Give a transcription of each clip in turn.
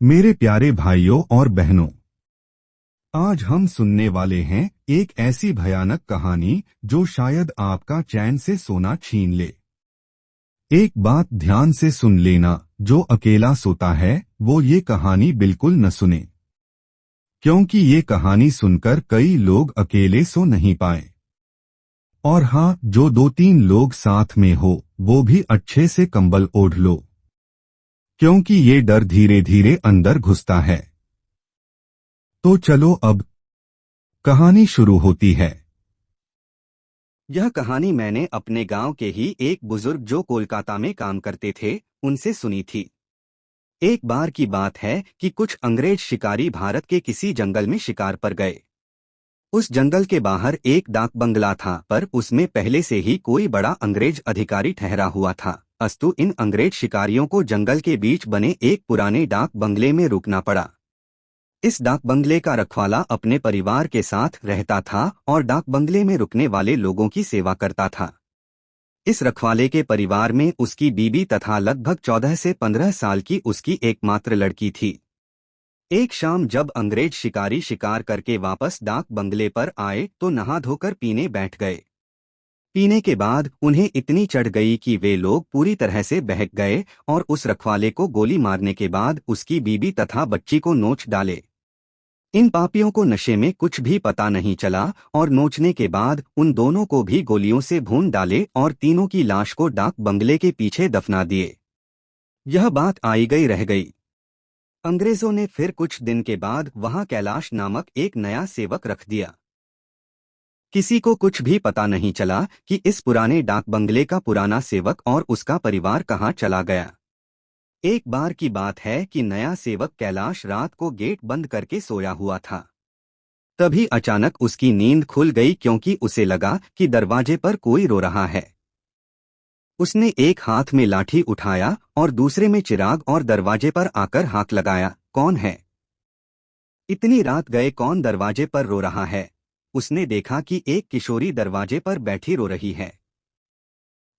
मेरे प्यारे भाइयों और बहनों, आज हम सुनने वाले हैं एक ऐसी भयानक कहानी जो शायद आपका चैन से सोना छीन ले। एक बात ध्यान से सुन लेना, जो अकेला सोता है वो ये कहानी बिल्कुल न सुने, क्योंकि ये कहानी सुनकर कई लोग अकेले सो नहीं पाए। और हाँ, जो 2-3 लोग साथ में हो वो भी अच्छे से कंबल ओढ़ लो, क्योंकि ये डर धीरे धीरे अंदर घुसता है। तो चलो अब कहानी शुरू होती है। यह कहानी मैंने अपने गांव के ही एक बुजुर्ग जो कोलकाता में काम करते थे उनसे सुनी थी। एक बार की बात है कि कुछ अंग्रेज शिकारी भारत के किसी जंगल में शिकार पर गए। उस जंगल के बाहर एक डाक बंगला था, पर उसमें पहले से ही कोई बड़ा अंग्रेज अधिकारी ठहरा हुआ था। अस्तु इन अंग्रेज शिकारियों को जंगल के बीच बने एक पुराने डाक बंगले में रुकना पड़ा। इस डाक बंगले का रखवाला अपने परिवार के साथ रहता था और डाक बंगले में रुकने वाले लोगों की सेवा करता था। इस रखवाले के परिवार में उसकी बीबी तथा लगभग 14 से 15 साल की उसकी एकमात्र लड़की थी। एक शाम जब अंग्रेज शिकारी शिकार करके वापस डाक बंगले पर आए तो नहा धोकर पीने बैठ गए। पीने के बाद उन्हें इतनी चढ़ गई कि वे लोग पूरी तरह से बहक गए और उस रखवाले को गोली मारने के बाद उसकी बीबी तथा बच्ची को नोच डाले। इन पापियों को नशे में कुछ भी पता नहीं चला और नोचने के बाद उन दोनों को भी गोलियों से भून डाले और तीनों की लाश को डाक बंगले के पीछे दफना दिए। यह बात आई गई रह गई। अंग्रेजों ने फिर कुछ दिन के बाद वहां कैलाश नामक एक नया सेवक रख दिया। किसी को कुछ भी पता नहीं चला कि इस पुराने डाक बंगले का पुराना सेवक और उसका परिवार कहाँ चला गया। एक बार की बात है कि नया सेवक कैलाश रात को गेट बंद करके सोया हुआ था। तभी अचानक उसकी नींद खुल गई, क्योंकि उसे लगा कि दरवाजे पर कोई रो रहा है। उसने एक हाथ में लाठी उठाया और दूसरे में चिराग और दरवाजे पर आकर हाथ लगाया, कौन है? इतनी रात गए कौन दरवाजे पर रो रहा है? उसने देखा कि एक किशोरी दरवाजे पर बैठी रो रही है।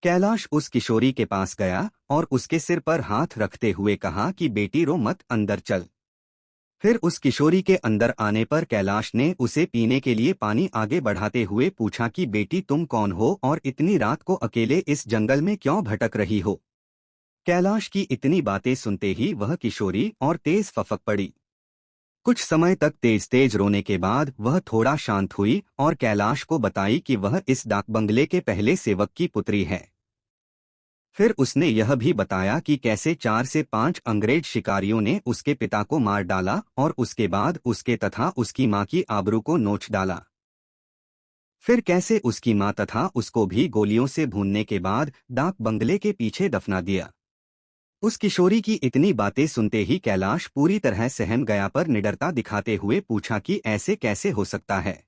कैलाश उस किशोरी के पास गया और उसके सिर पर हाथ रखते हुए कहा कि बेटी रो मत, अंदर चल। फिर उस किशोरी के अंदर आने पर कैलाश ने उसे पीने के लिए पानी आगे बढ़ाते हुए पूछा कि बेटी तुम कौन हो और इतनी रात को अकेले इस जंगल में क्यों भटक रही हो? कैलाश की इतनी बातें सुनते ही वह किशोरी और तेज फफक पड़ी। कुछ समय तक तेज तेज रोने के बाद वह थोड़ा शांत हुई और कैलाश को बताई कि वह इस डाक बंगले के पहले सेवक की पुत्री है। फिर उसने यह भी बताया कि कैसे 4 से 5 अंग्रेज शिकारियों ने उसके पिता को मार डाला और उसके बाद उसके तथा उसकी मां की आबरू को नोच डाला। फिर कैसे उसकी मां तथा उसको भी गोलियों से भूनने के बाद डाक बंगले के पीछे दफना दिया। उस किशोरी की इतनी बातें सुनते ही कैलाश पूरी तरह सहम गया, पर निडरता दिखाते हुए पूछा कि ऐसे कैसे हो सकता है?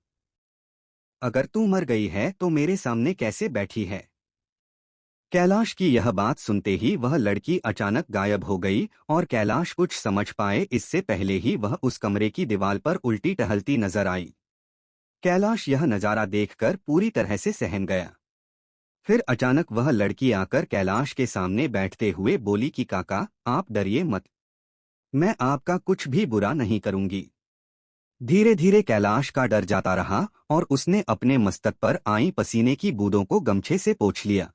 अगर तू मर गई है तो मेरे सामने कैसे बैठी है? कैलाश की यह बात सुनते ही वह लड़की अचानक गायब हो गई और कैलाश कुछ समझ पाए इससे पहले ही वह उस कमरे की दीवार पर उल्टी टहलती नजर आई। कैलाश यह नजारा देखकर पूरी तरह से सहम गया। फिर अचानक वह लड़की आकर कैलाश के सामने बैठते हुए बोली कि काका, आप डरिए मत, मैं आपका कुछ भी बुरा नहीं करूंगी। धीरे धीरे कैलाश का डर जाता रहा और उसने अपने मस्तक पर आई पसीने की बूंदों को गमछे से पोंछ लिया।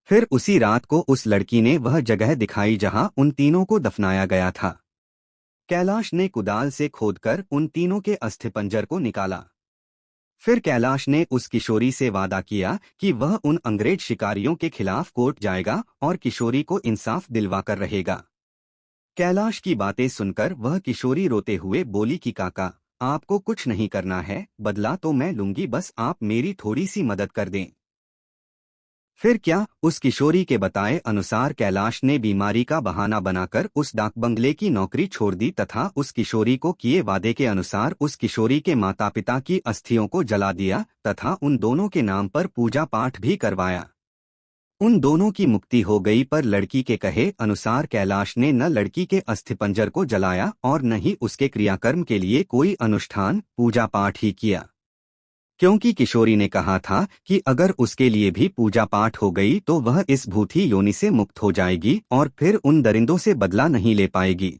फिर उसी रात को उस लड़की ने वह जगह दिखाई जहां उन तीनों को दफनाया गया था। कैलाश ने कुदाल से खोदकर उन तीनों के अस्थिपंजर को निकाला। फिर कैलाश ने उस किशोरी से वादा किया कि वह उन अंग्रेज शिकारियों के खिलाफ कोर्ट जाएगा और किशोरी को इंसाफ दिलवाकर रहेगा। कैलाश की बातें सुनकर वह किशोरी रोते हुए बोली कि काका, आपको कुछ नहीं करना है, बदला तो मैं लूंगी, बस आप मेरी थोड़ी सी मदद कर दें। फिर क्या, उस किशोरी के बताए अनुसार कैलाश ने बीमारी का बहाना बनाकर उस डाक बंगले की नौकरी छोड़ दी तथा उस किशोरी को किए वादे के अनुसार उस किशोरी के माता पिता की अस्थियों को जला दिया तथा उन दोनों के नाम पर पूजा पाठ भी करवाया। उन दोनों की मुक्ति हो गई, पर लड़की के कहे अनुसार कैलाश ने न लड़की के अस्थिपंजर को जलाया और न ही उसके क्रियाकर्म के लिए कोई अनुष्ठान पूजा पाठ ही किया, क्योंकि किशोरी ने कहा था कि अगर उसके लिए भी पूजा पाठ हो गई तो वह इस भूथी योनि से मुक्त हो जाएगी और फिर उन दरिंदों से बदला नहीं ले पाएगी।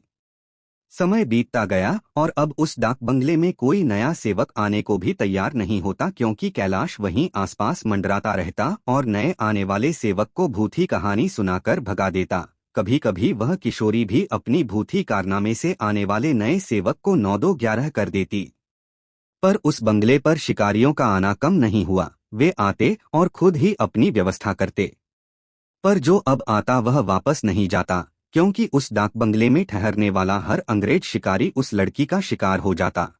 समय बीतता गया और अब उस डाक बंगले में कोई नया सेवक आने को भी तैयार नहीं होता, क्योंकि कैलाश वहीं आसपास मंडराता रहता और नए आने वाले सेवक को भूथी कहानी सुनाकर भगा देता। कभी कभी वह किशोरी भी अपनी भूथी कारनामे से आने वाले नए सेवक को 9-2-11 कर देती। पर उस बंगले पर शिकारियों का आना कम नहीं हुआ। वे आते और खुद ही अपनी व्यवस्था करते, पर जो अब आता वह वापस नहीं जाता, क्योंकि उस डाक बंगले में ठहरने वाला हर अंग्रेज शिकारी उस लड़की का शिकार हो जाता।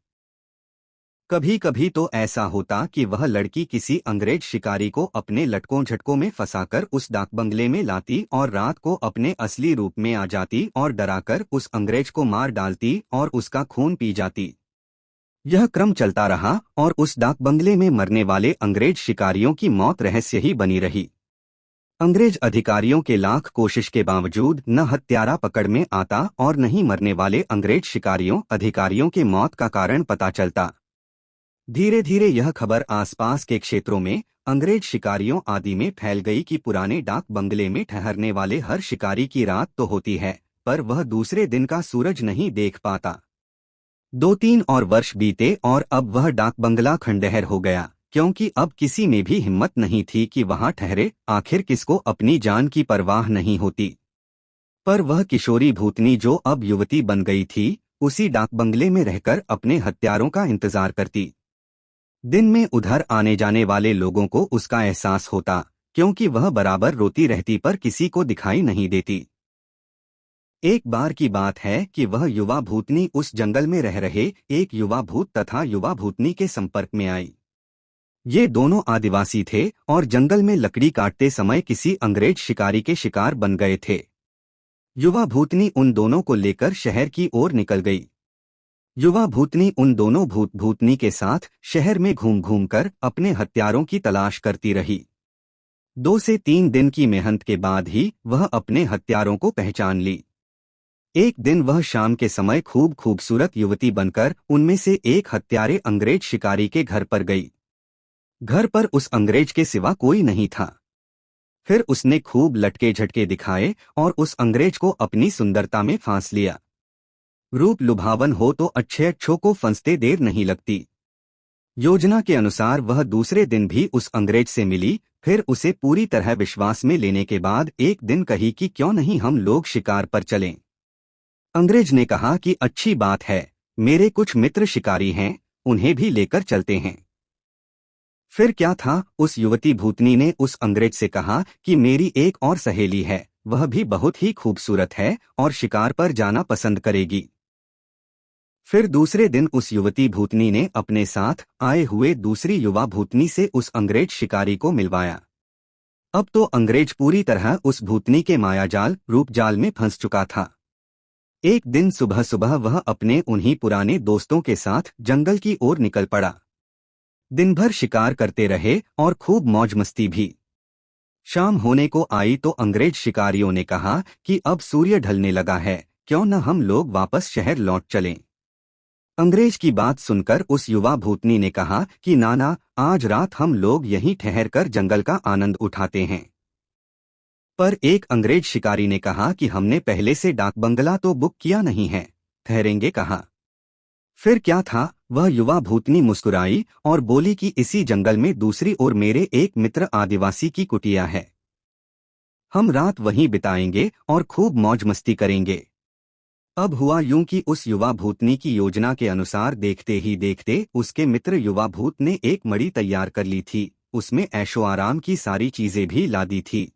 कभी कभी तो ऐसा होता कि वह लड़की किसी अंग्रेज शिकारी को अपने लटकों झटकों में फंसाकर उस डाक बंगले में लाती और रात को अपने असली रूप में आ जाती और डराकर उस अंग्रेज को मार डालती और उसका खून पी जाती। यह क्रम चलता रहा और उस डाक बंगले में मरने वाले अंग्रेज शिकारियों की मौत रहस्य ही बनी रही। अंग्रेज अधिकारियों के लाख कोशिश के बावजूद न हत्यारा पकड़ में आता और न ही मरने वाले अंग्रेज शिकारियों अधिकारियों के मौत का कारण पता चलता। धीरे धीरे यह खबर आसपास के क्षेत्रों में अंग्रेज शिकारियों आदि में फैल गई कि पुराने डाक बंगले में ठहरने वाले हर शिकारी की रात तो होती है, पर वह दूसरे दिन का सूरज नहीं देख पाता। 2-3 और वर्ष बीते और अब वह डाक बंगला खंडहर हो गया, क्योंकि अब किसी में भी हिम्मत नहीं थी कि वहां ठहरे। आखिर किसको अपनी जान की परवाह नहीं होती। पर वह किशोरी भूतनी जो अब युवती बन गई थी, उसी डाक बंगले में रहकर अपने हत्यारों का इंतजार करती। दिन में उधर आने जाने वाले लोगों को उसका एहसास होता, क्योंकि वह बराबर रोती रहती पर किसी को दिखाई नहीं देती। एक बार की बात है कि वह युवा भूतनी उस जंगल में रह रहे एक युवा भूत तथा युवा भूतनी के संपर्क में आई। ये दोनों आदिवासी थे और जंगल में लकड़ी काटते समय किसी अंग्रेज शिकारी के शिकार बन गए थे। युवा भूतनी उन दोनों को लेकर शहर की ओर निकल गई। युवा भूतनी उन दोनों भूत भूतनी के साथ शहर में घूम घूम कर अपने हत्यारों की तलाश करती रही। 2 से 3 दिन की मेहनत के बाद ही वह अपने हत्यारों को पहचान ली। एक दिन वह शाम के समय खूब खूबसूरत युवती बनकर उनमें से एक हत्यारे अंग्रेज शिकारी के घर पर गई। घर पर उस अंग्रेज के सिवा कोई नहीं था। फिर उसने खूब लटके झटके दिखाए और उस अंग्रेज को अपनी सुंदरता में फांस लिया। रूप लुभावन हो तो अच्छों को फंसते देर नहीं लगती। योजना के अनुसार वह दूसरे दिन भी उस अंग्रेज से मिली। फिर उसे पूरी तरह विश्वास में लेने के बाद एक दिन कही कि क्यों नहीं हम लोग शिकार पर चलें। अंग्रेज ने कहा कि अच्छी बात है, मेरे कुछ मित्र शिकारी हैं, उन्हें भी लेकर चलते हैं। फिर क्या था, उस युवती भूतनी ने उस अंग्रेज से कहा कि मेरी एक और सहेली है, वह भी बहुत ही खूबसूरत है और शिकार पर जाना पसंद करेगी। फिर दूसरे दिन उस युवती भूतनी ने अपने साथ आए हुए दूसरी युवा भूतनी से उस अंग्रेज शिकारी को मिलवाया। अब तो अंग्रेज पूरी तरह उस भूतनी के मायाजाल रूपजाल में फंस चुका था। एक दिन सुबह सुबह वह अपने उन्हीं पुराने दोस्तों के साथ जंगल की ओर निकल पड़ा। दिन भर शिकार करते रहे और खूब मौज मस्ती भी। शाम होने को आई तो अंग्रेज शिकारियों ने कहा कि अब सूर्य ढलने लगा है, क्यों न हम लोग वापस शहर लौट चलें। अंग्रेज की बात सुनकर उस युवा भूतनी ने कहा कि नाना, आज रात हम लोग यहीं ठहरकर जंगल का आनंद उठाते हैं। पर एक अंग्रेज शिकारी ने कहा कि हमने पहले से डाक बंगला तो बुक किया नहीं है, ठहरेंगे कहाँ। फिर क्या था, वह युवा भूतनी मुस्कुराई और बोली कि इसी जंगल में दूसरी ओर मेरे एक मित्र आदिवासी की कुटिया है, हम रात वहीं बिताएंगे और खूब मौज मस्ती करेंगे। अब हुआ यूं कि उस युवा भूतनी की योजना के अनुसार देखते ही देखते उसके मित्र युवा भूत ने एक मड़ी तैयार कर ली थी। उसमें ऐशो आराम की सारी चीजें भी ला दी थी।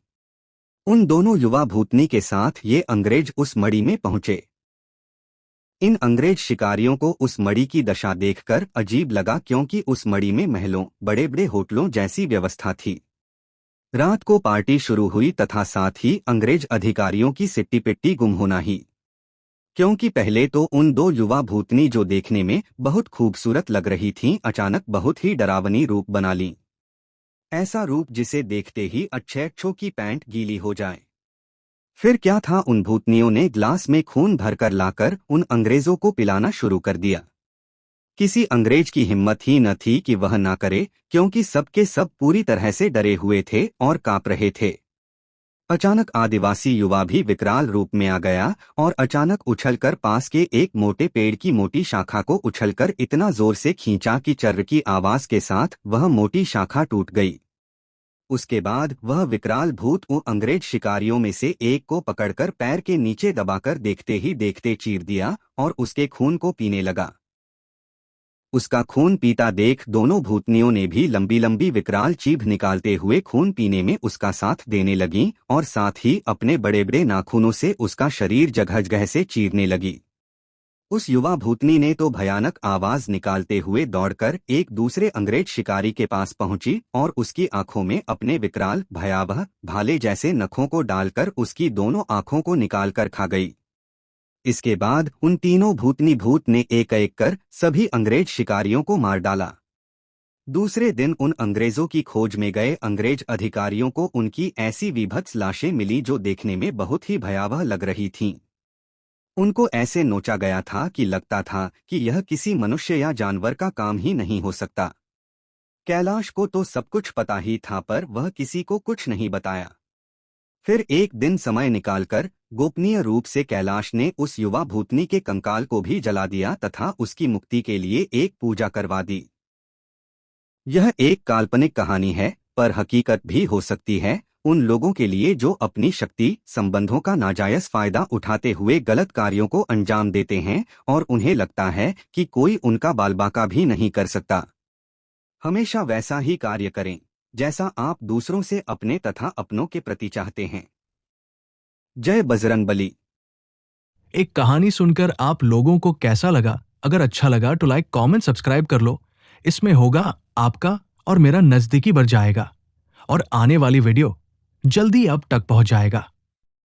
उन दोनों युवा भूतनी के साथ ये अंग्रेज उस मड़ी में पहुंचे। इन अंग्रेज शिकारियों को उस मड़ी की दशा देखकर अजीब लगा, क्योंकि उस मड़ी में महलों बड़े बड़े होटलों जैसी व्यवस्था थी। रात को पार्टी शुरू हुई तथा साथ ही अंग्रेज अधिकारियों की सिट्टी पिट्टी गुम होना ही, क्योंकि पहले तो उन दो युवा भूतनी जो देखने में बहुत खूबसूरत लग रही थीं, अचानक बहुत ही डरावनी रूप बना लीं। ऐसा रूप जिसे देखते ही अच्छों की पैंट गीली हो जाए। फिर क्या था, उन भूतनियों ने ग्लास में खून भरकर लाकर उन अंग्रेजों को पिलाना शुरू कर दिया। किसी अंग्रेज की हिम्मत ही न थी कि वह ना करे, क्योंकि सबके सब पूरी तरह से डरे हुए थे और कांप रहे थे। अचानक आदिवासी युवा भी विकराल रूप में आ गया और अचानक उछलकर पास के एक मोटे पेड़ की मोटी शाखा को उछलकर इतना जोर से खींचा कि चर्र की आवाज के साथ वह मोटी शाखा टूट गई। उसके बाद वह विकराल भूत उन अंग्रेज शिकारियों में से एक को पकड़कर पैर के नीचे दबाकर देखते ही देखते चीर दिया और उसके खून को पीने लगा। उसका खून पीता देख दोनों भूतनियों ने भी लंबी लंबी विकराल जीभ निकालते हुए खून पीने में उसका साथ देने लगी और साथ ही अपने बड़े बड़े नाखूनों से उसका शरीर जगह जगह से चीरने लगी। उस युवा भूतनी ने तो भयानक आवाज निकालते हुए दौड़कर एक दूसरे अंग्रेज शिकारी के पास पहुंची और उसकी आंखों में अपने विकराल भयावह भाले जैसे नखों को डालकर उसकी दोनों आंखों को निकालकर खा गई। इसके बाद उन तीनों भूतनी भूत ने एक एक कर सभी अंग्रेज शिकारियों को मार डाला। दूसरे दिन उन अंग्रेजों की खोज में गए अंग्रेज अधिकारियों को उनकी ऐसी विभत्स लाशें मिली जो देखने में बहुत ही भयावह लग रही थीं। उनको ऐसे नोचा गया था कि लगता था कि यह किसी मनुष्य या जानवर का काम ही नहीं हो सकता। कैलाश को तो सब कुछ पता ही था पर वह किसी को कुछ नहीं बताया। फिर एक दिन समय निकालकर गोपनीय रूप से कैलाश ने उस युवा भूतनी के कंकाल को भी जला दिया तथा उसकी मुक्ति के लिए एक पूजा करवा दी। यह एक काल्पनिक कहानी है पर हकीकत भी हो सकती है उन लोगों के लिए जो अपनी शक्ति संबंधों का नाजायज फायदा उठाते हुए गलत कार्यों को अंजाम देते हैं और उन्हें लगता है कि कोई उनका बालबाका भी नहीं कर सकता। हमेशा वैसा ही कार्य करें जैसा आप दूसरों से अपने तथा अपनों के प्रति चाहते हैं। जय बजरंगबली। एक कहानी सुनकर आप लोगों को कैसा लगा? अगर अच्छा लगा तो लाइक, कमेंट, सब्सक्राइब कर लो। इसमें होगा आपका और मेरा नजदीकी बढ़ जाएगा और आने वाली वीडियो जल्दी आप तक पहुंच जाएगा।